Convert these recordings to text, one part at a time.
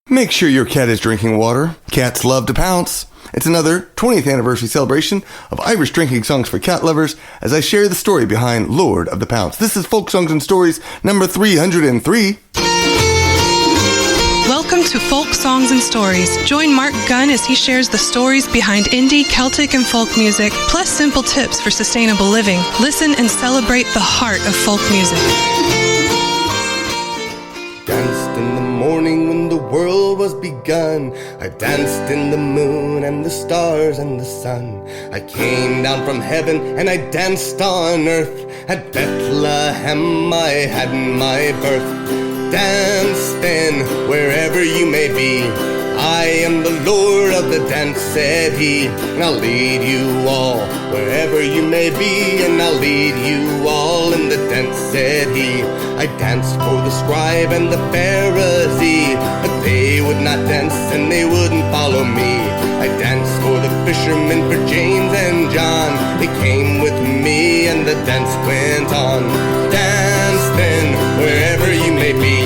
Make sure your cat is drinking water. Cats love to pounce. It's another 20th anniversary celebration of Irish drinking songs for cat lovers as I share the story behind Lord of the Pounce. This is Folk Songs and Stories number 303. Welcome to Folk Songs and Stories. Join Marc Gunn as he shares the stories behind indie, Celtic, and folk music, plus simple tips for sustainable living. Listen and celebrate the heart of folk music. Danced in the morning when the world was begun. I danced in the moon and the stars and the sun. I came down from heaven and I danced on earth. At Bethlehem I had my birth. Dance then, wherever you may be. I am the Lord of the dance, said he. And I'll lead you all, wherever you may be. And I'll lead you all in the dance, said he. I danced for the scribe and the Pharisee, but they would not dance and they wouldn't follow me. I danced for the fishermen, for James and John. They came with me and the dance went on. Dance then, wherever you may be.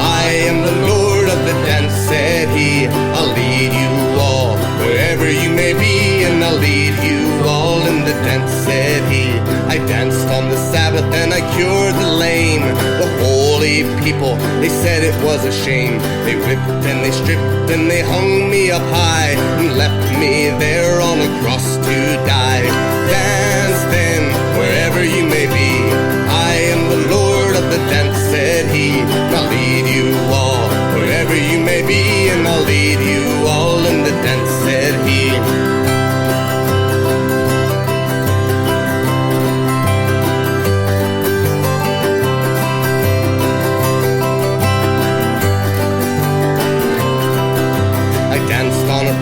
I am the Lord of the dance, said he. I'll lead you all, wherever you may be. And I'll lead you all in the dance, said he. I danced on the Sabbath and I cured the lame. The holy people, they said it was a shame. They whipped and they stripped and they hung me up high and left me there on a cross to die. Dance then, wherever you may be. I am the Lord of the dance, said he. I'll lead you all, wherever you may be. And I'll lead you all in the dance, said he.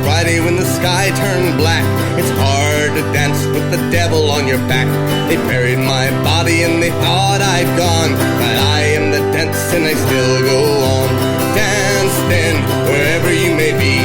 Friday when the sky turned black. It's hard to dance with the devil on your back. They buried my body and they thought I'd gone, but I am the dance and I still go on. Dance then, wherever you may be.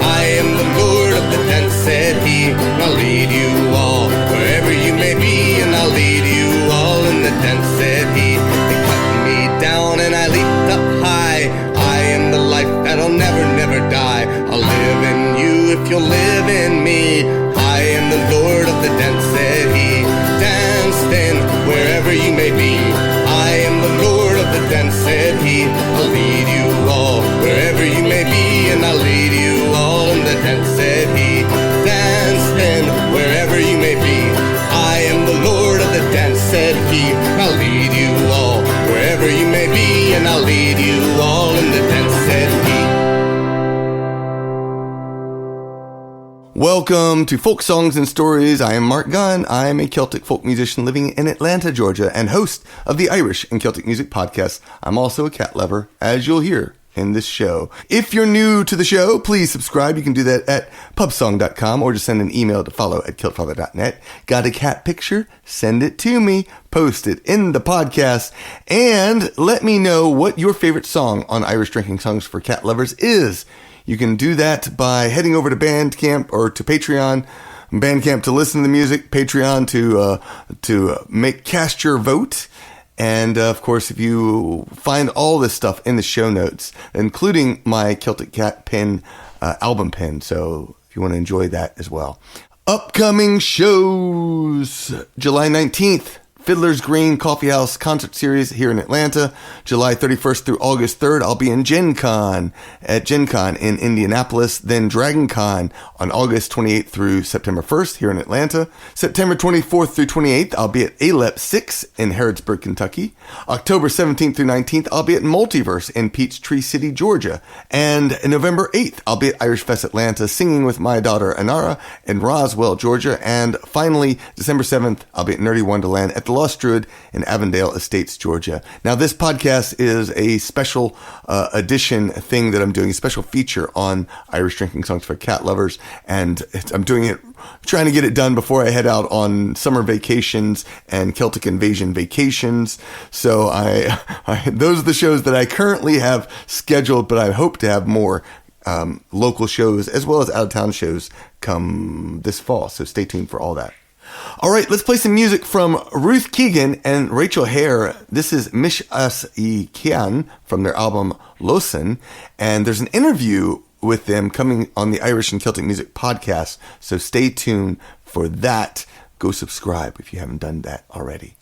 I am the Lord of the dance, said he. I'll lead you all, wherever you may be. And I'll lead you all in the dance, said he. They cut me down and I leaped up high. I am the life that'll never, never die. I'll live in you if you'll live in me. I am the Lord of the dance, said he. Dance then, wherever you may be. I am the Lord of the dance, said he. I'll lead you all, wherever you may be. And I'll lead you all in the dance, said he. Dance then, wherever you may be. I am the Lord of the dance, said he. I'll lead you all, wherever you may be. And I'll lead you all in the dance, said he. Welcome to Folk Songs and Stories. I am Marc Gunn. I am a Celtic folk musician living in Atlanta, Georgia, and host of the Irish and Celtic Music Podcast. I'm also a cat lover, as you'll hear in this show. If you're new to the show, please subscribe. You can do that at pubsong.com or just send an email to follow@kiltfather.net. Got a cat picture? Send it to me. Post it in the podcast. And let me know what your favorite song on Irish Drinking Songs for Cat Lovers is. You can do that by heading over to Bandcamp or to Patreon. Bandcamp to listen to the music, Patreon to cast your vote. And of course, if you find all this stuff in the show notes, including my Celtic Cat pin, album pin. So if you want to enjoy that as well. Upcoming shows, July 19th. Fiddler's Green Coffeehouse concert series here in Atlanta, July 31st through August 3rd. I'll be in Gen Con in Indianapolis, then Dragon Con on August 28th through September 1st here in Atlanta. September 24th through 28th, I'll be at ALEP 6 in Harrodsburg, Kentucky. October 17th through 19th, I'll be at MultiVerse in Peachtree City, Georgia. And November 8th, I'll be at IrishFest Atlanta singing with my daughter Inara in Roswell, Georgia. And finally, December 7th, I'll be at Nerdy Wonderland at the Lost Druid in Avondale Estates, Georgia. Now, this podcast is a special edition thing that I'm doing, a special feature on Irish Drinking Songs for Cat Lovers, and I'm doing it, trying to get it done before I head out on summer vacations and Celtic Invasion vacations. So those are the shows that I currently have scheduled, but I hope to have more local shows as well as out-of-town shows come this fall. So stay tuned for all that. All right, let's play some music from Ruth, Keggin, and Rachel Hare. This is Mish Us I Keayn from their album LOSSAN, and there's an interview with them coming on the Irish and Celtic Music Podcast, so stay tuned for that. Go subscribe if you haven't done that already.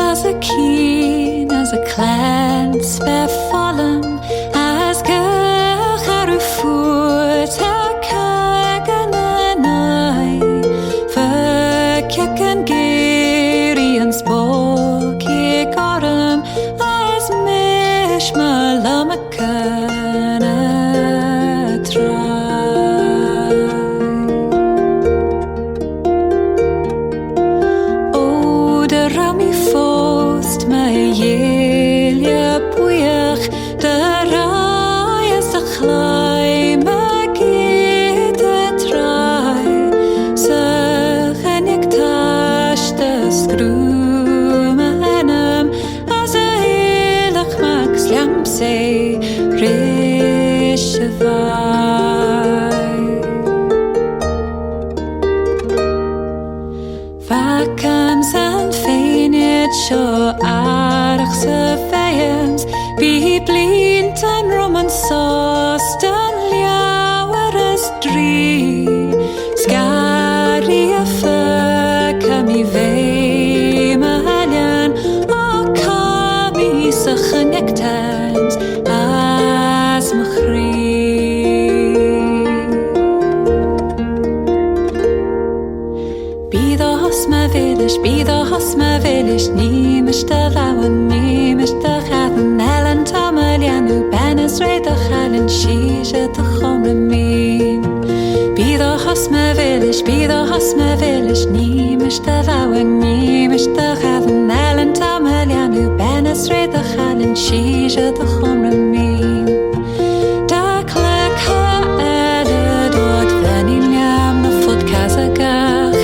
As a Keayn, as a clan, spare fallen, as Gehar voort, a Keggin and I, for Keggin Gary and Spooky Gorham, as Mish Malamakan a try. Oh, the Rami my yelia puach, the rai is a climb, a gate a try. Segenik tash the screw manam, as a hilach max lamp say, rishevai. Vakams and feinit show arch surveillance, be blint and Roman sauce, dan liauer as drie. Scary a fur, mi vei mahalian, o kami sachenek times, as machri. Be the hosma village, ni mishta lawan, ni mishta chaden, ellen tamalianu, banas ray the chalen, shisha the chomramin. Be the hosma village, ni mishta lawan, ni mishta chaden, ellen tamalianu, banas ray the chalen, shisha the chomramin. Da klaka ele dort, venin yam na foot kazagach.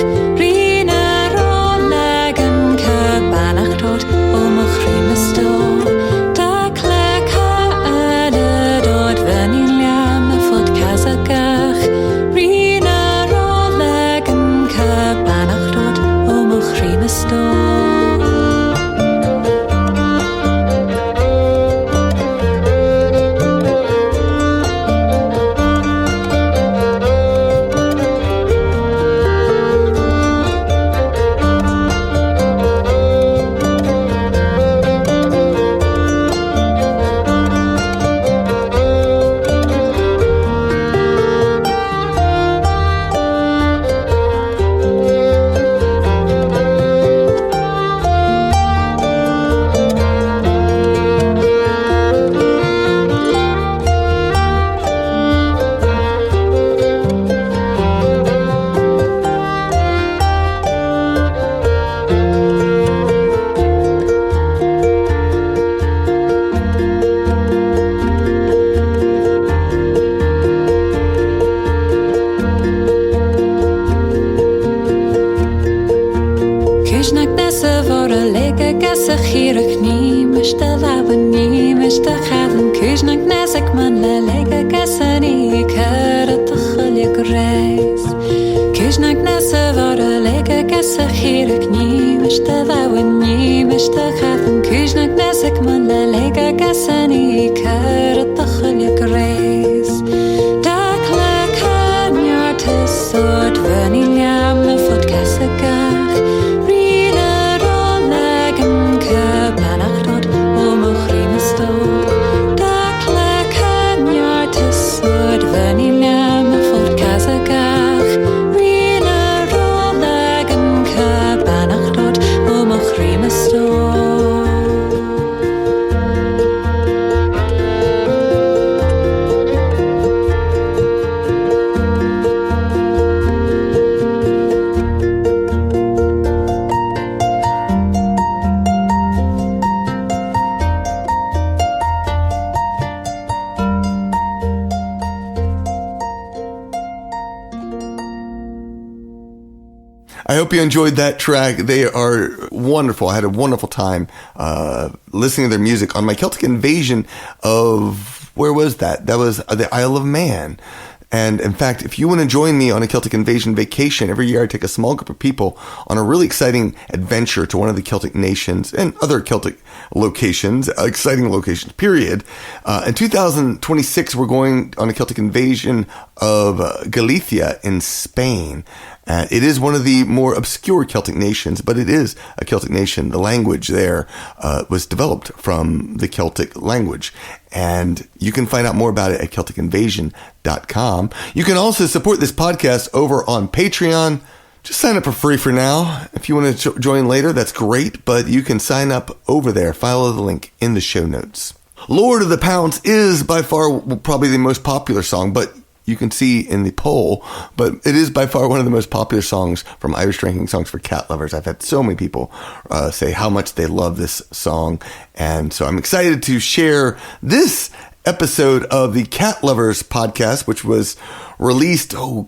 hope you enjoyed that track. They are wonderful. I had a wonderful time listening to their music on my Celtic invasion of, where was that? That was the Isle of Man. And in fact, if you want to join me on a Celtic invasion vacation, every year I take a small group of people on a really exciting adventure to one of the Celtic nations and other Celtic locations, exciting locations, period. In 2026, we're going on a Celtic invasion of Galicia in Spain. It is one of the more obscure Celtic nations, but it is a Celtic nation. The language there was developed from the Celtic language. And you can find out more about it at CelticInvasion.com. You can also support this podcast over on Patreon. Just sign up for free for now. If you want to join later, that's great. But you can sign up over there. Follow the link in the show notes. Lord of the Pounce is by far probably the most popular song, but you can see in the poll, but it is by far one of the most popular songs from Irish Drinking Songs for Cat Lovers. I've had so many people say how much they love this song. And so I'm excited to share this episode of the Cat Lovers podcast, which was released, I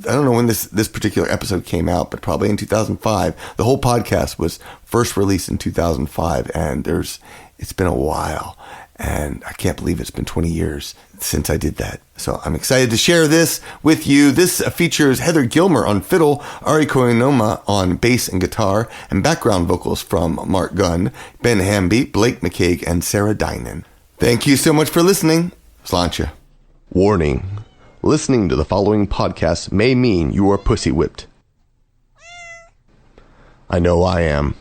don't know when this particular episode came out, but probably in 2005. The whole podcast was first released in 2005, and it's been a while. And I can't believe it's been 20 years since I did that. So I'm excited to share this with you. This features Heather Gilmer on fiddle, Ari Koinoma on bass and guitar, and background vocals from Marc Gunn, Ben Hamby, Blake McCaig, and Sarah Dynan. Thank you so much for listening. Sláinte. Warning. Listening to the following podcast may mean you are pussy whipped. I know I am.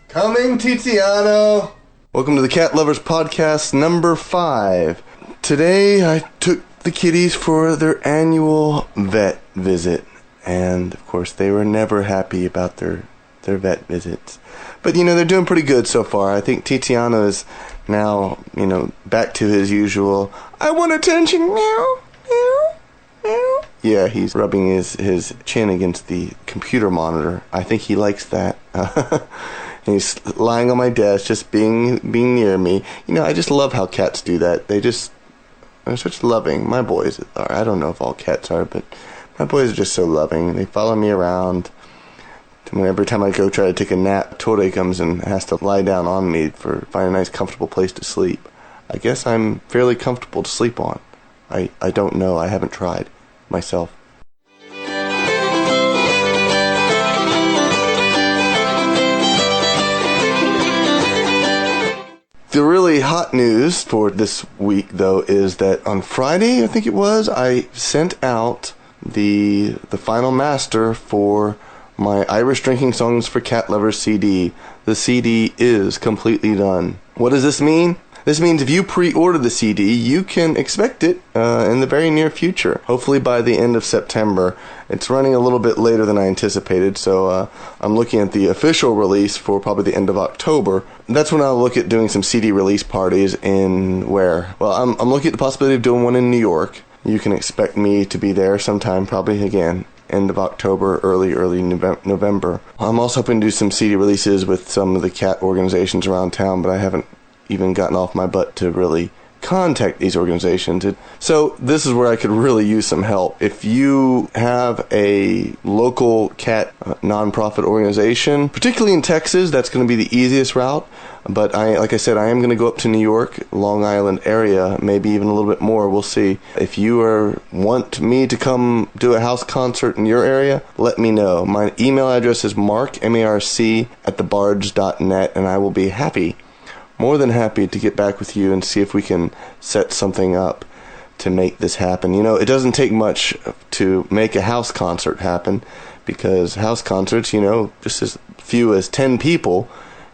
Coming, Tiziano! Welcome to the Cat Lovers Podcast number 5. Today I took the kitties for their annual vet visit. And of course they were never happy about their vet visits. But they're doing pretty good so far. I think Tiziano is now, back to his usual, I want attention, meow, meow, meow. Yeah, he's rubbing his chin against the computer monitor. I think he likes that. He's lying on my desk, just being near me. I just love how cats do that. They're such loving. My boys are. I don't know if all cats are, but my boys are just so loving. They follow me around. Every time I go try to take a nap, Tore comes and has to lie down on me to find a nice, comfortable place to sleep. I guess I'm fairly comfortable to sleep on. I don't know. I haven't tried myself. The really hot news for this week, though, is that on Friday, I think it was, I sent out the final master for my Irish Drinking Songs for Cat Lovers CD. The CD is completely done. What does this mean? This means if you pre-order the CD, you can expect it in the very near future, hopefully by the end of September. It's running a little bit later than I anticipated, so I'm looking at the official release for probably the end of October. That's when I'll look at doing some CD release parties in where? Well, I'm looking at the possibility of doing one in New York. You can expect me to be there sometime, probably again, end of October, early November. I'm also hoping to do some CD releases with some of the cat organizations around town, but I haven't even gotten off my butt to really contact these organizations. So this is where I could really use some help. If you have a local cat nonprofit organization, particularly in Texas, that's going to be the easiest route. But like I said, I am going to go up to New York, Long Island area, maybe even a little bit more. We'll see. If you want me to come do a house concert in your area, let me know. My email address is marc@thebards.net, and I will be more than happy to get back with you and see if we can set something up to make this happen. It doesn't take much to make a house concert happen, because house concerts, just as few as 10 people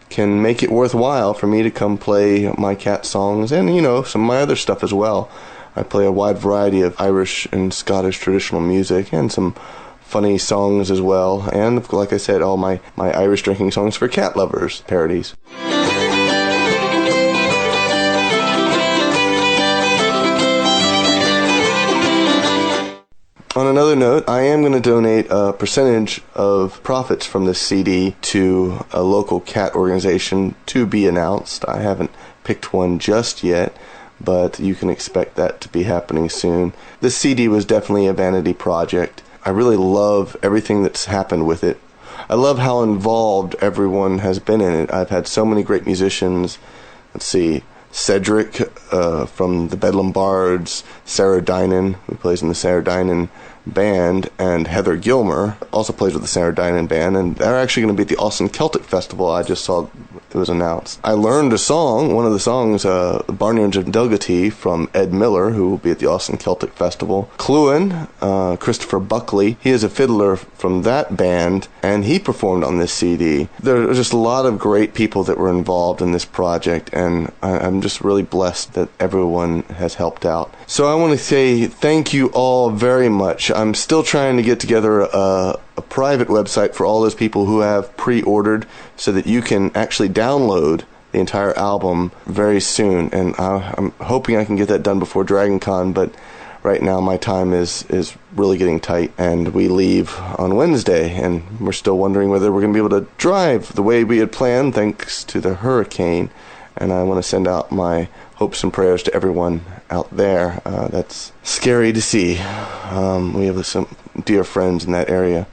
can make it worthwhile for me to come play my cat songs and, some of my other stuff as well. I play a wide variety of Irish and Scottish traditional music and some funny songs as well. And, like I said, all my Irish Drinking Songs for Cat Lovers parodies. On another note, I am going to donate a percentage of profits from this CD to a local cat organization to be announced. I haven't picked one just yet, but you can expect that to be happening soon. This CD was definitely a vanity project. I really love everything that's happened with it. I love how involved everyone has been in it. I've had so many great musicians. Let's see, Cedric from the Bedlam Bards, Sarah Dinan, who plays in the Sarah Dinan band, and Heather Gilmer also plays with the Sarah Dinan band, and they're actually going to be at the LOSSAN Celtic Festival. I just saw it was announced. I learned a song, one of the songs, Barnyards of Delgaty, from Ed Miller, who will be at the LOSSAN Celtic Festival. Cluin, Christopher Buckley, he is a fiddler from that band, and he performed on this CD. There are just a lot of great people that were involved in this project, and I'm just really blessed that everyone has helped out. So I want to say thank you all very much. I'm still trying to get together a private website for all those people who have pre-ordered so that you can actually download the entire album very soon. And I'm hoping I can get that done before Dragon Con, but right now my time is really getting tight, and we leave on Wednesday, and we're still wondering whether we're going to be able to drive the way we had planned thanks to the hurricane. And I want to send out my hopes and prayers to everyone out there. That's scary to see. We have some dear friends in that area.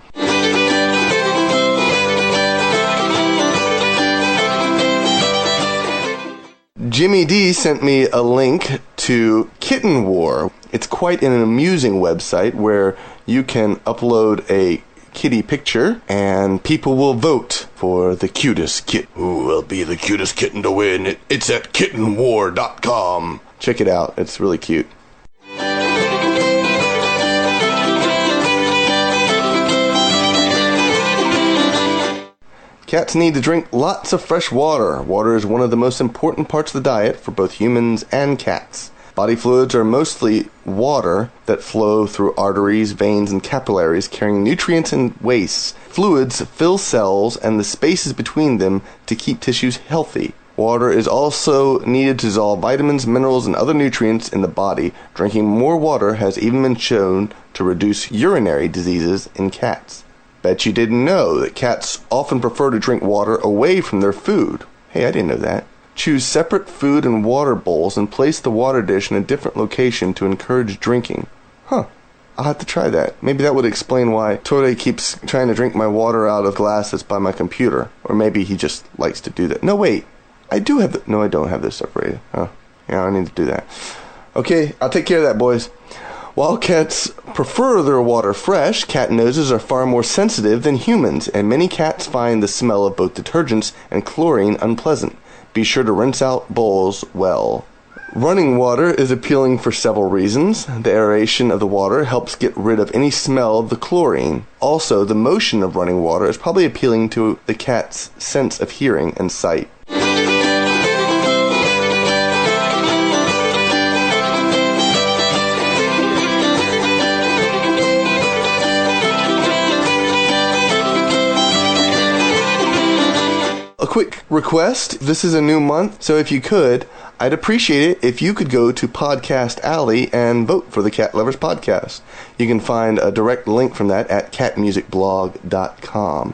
Jimmy D sent me a link to Kitten War. It's quite an amusing website where you can upload a kitty picture and people will vote for the cutest kitten. Who will be the cutest kitten to win? It's at kittenwar.com. Check it out. It's really cute. Cats need to drink lots of fresh water. Water is one of the most important parts of the diet for both humans and cats. Body fluids are mostly water that flow through arteries, veins, and capillaries, carrying nutrients and wastes. Fluids fill cells and the spaces between them to keep tissues healthy. Water is also needed to dissolve vitamins, minerals, and other nutrients in the body. Drinking more water has even been shown to reduce urinary diseases in cats. Bet you didn't know that cats often prefer to drink water away from their food. Hey, I didn't know that. Choose separate food and water bowls and place the water dish in a different location to encourage drinking. Huh. I'll have to try that. Maybe that would explain why Tore keeps trying to drink my water out of glass that's by my computer. Or maybe he just likes to do that. No, wait. I do have No, I don't have this separated. Oh, yeah, I need to do that. Okay, I'll take care of that, boys. While cats prefer their water fresh, cat noses are far more sensitive than humans, and many cats find the smell of both detergents and chlorine unpleasant. Be sure to rinse out bowls well. Running water is appealing for several reasons. The aeration of the water helps get rid of any smell of the chlorine. Also, the motion of running water is probably appealing to the cat's sense of hearing and sight. A quick request. This is a new month, so if you could, I'd appreciate it if you could go to Podcast Alley and vote for the Cat Lovers Podcast. You can find a direct link from that at catmusicblog.com.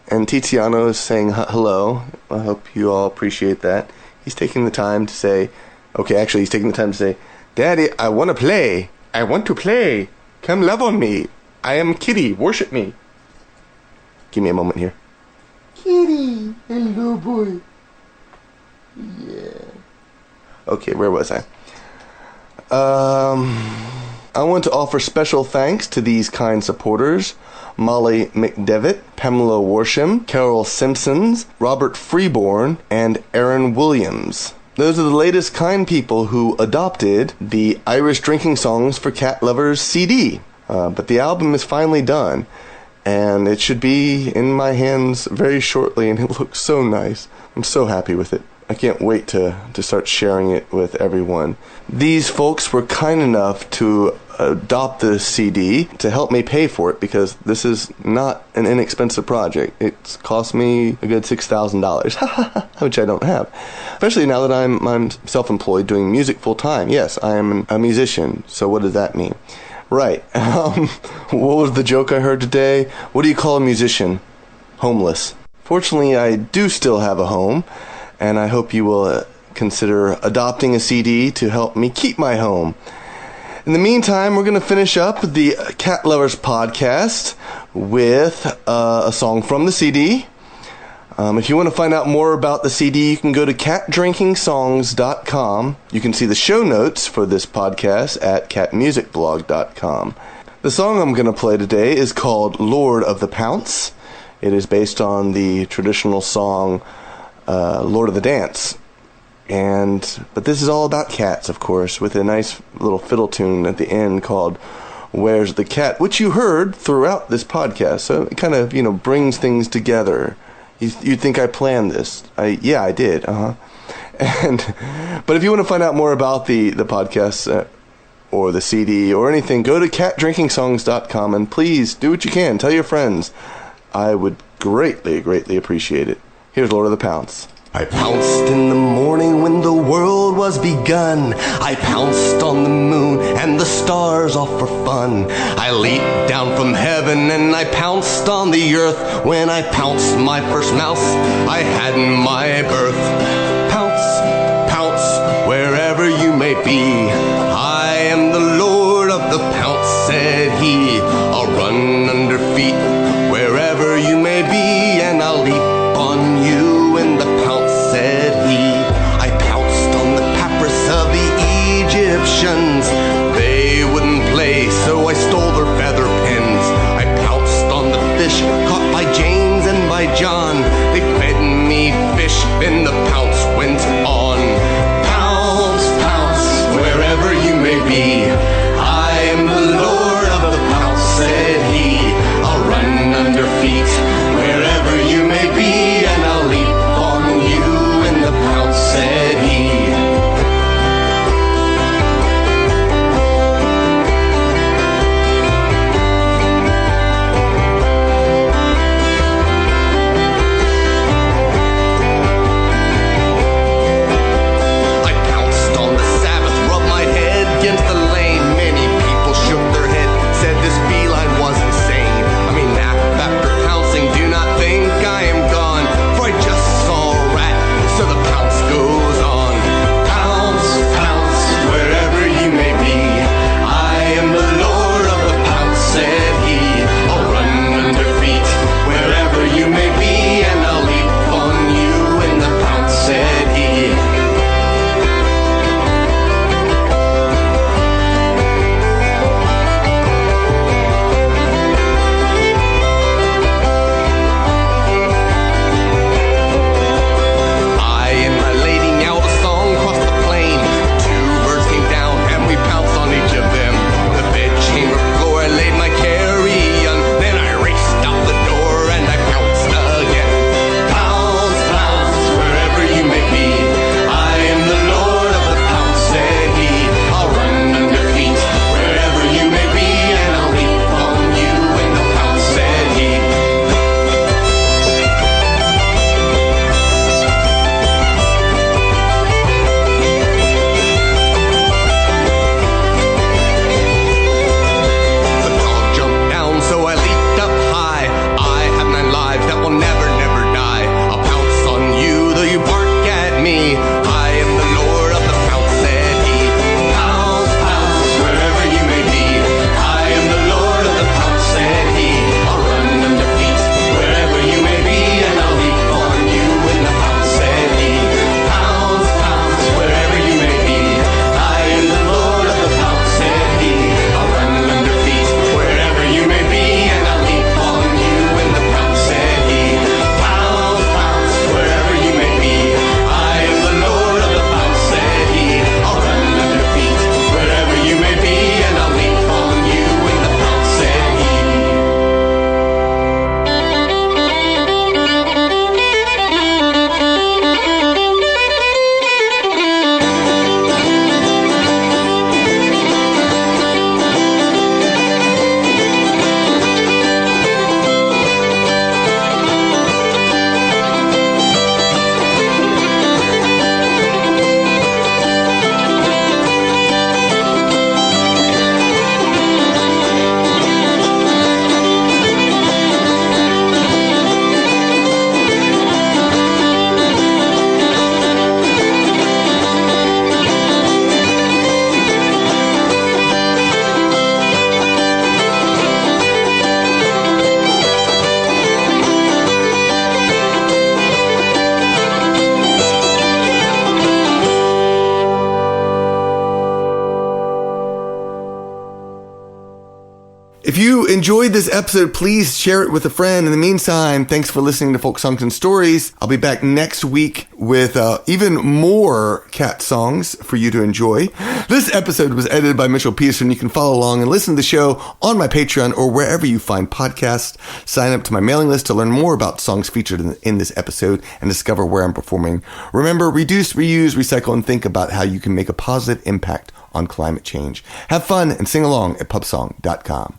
And Tiziano is saying hello. I hope you all appreciate that. He's taking the time to say, he's taking the time to say, Daddy, I want to play. I want to play. Come love on me. I am Kitty. Worship me. Give me a moment here. Kitty. Hello, boy. Yeah. Okay, where was I? I want to offer special thanks to these kind supporters: Molly McDevitt, Pamela Worsham, Carol Simpsons, Robert Freeborn, and Aaron Williams. Those are the latest kind people who adopted the Irish Drinking Songs for Cat Lovers CD. But the album is finally done, and it should be in my hands very shortly, and it looks so nice. I'm so happy with it. I can't wait to start sharing it with everyone. These folks were kind enough to adopt the CD to help me pay for it, because this is not an inexpensive project. It's cost me a good $6,000, which I don't have. Especially now that I'm self-employed doing music full-time. Yes, I am a musician, so what does that mean? Right. What was the joke I heard today? What do you call a musician? Homeless. Fortunately, I do still have a home, and I hope you will consider adopting a CD to help me keep my home. In the meantime, we're going to finish up the Cat Lovers podcast with a song from the CD. If you want to find out more about the CD, you can go to catdrinkingsongs.com. You can see the show notes for this podcast at catmusicblog.com. The song I'm going to play today is called Lord of the Pounce. It is based on the traditional song Lord of the Dance. But this is all about cats, of course, with a nice little fiddle tune at the end called Where's the Cat, which you heard throughout this podcast. So it kind of, brings things together. You'd think I planned this. Yeah, I did. But if you want to find out more about the podcast or the CD or anything, go to catdrinkingsongs.com and please do what you can. Tell your friends. I would greatly, greatly appreciate it. Here's Lord of the Pounce. I pounced in the morning when the world was begun. I pounced on the moon and the stars all for fun. I leaped down from heaven and I pounced on the earth. When I pounced my first mouse I had in my birth. Pounce, pounce, wherever you may be. I am the Lord of the Pounce, said he. I'll run under feet wherever you may be, and I'll leap on you in the pounce, said he. I pounced on the papyrus of the Egyptians. They wouldn't play, so I stole their feather pens. I pounced on the fish caught by James and by John. They fed me fish, then the pounce went on. Pounce, pounce, wherever you may be. I am the Lord of the Pounce, said he. I'll run under feet wherever you may be, and I'll leap on you in the pounce, said he. If you enjoyed this episode, please share it with a friend. In the meantime, thanks for listening to Folk Songs and Stories. I'll be back next week with even more cat songs for you to enjoy. This episode was edited by Mitchell Peterson. You can follow along and listen to the show on my Patreon or wherever you find podcasts. Sign up to my mailing list to learn more about songs featured in this episode and discover where I'm performing. Remember, reduce, reuse, recycle, and think about how you can make a positive impact on climate change. Have fun and sing along at pubsong.com.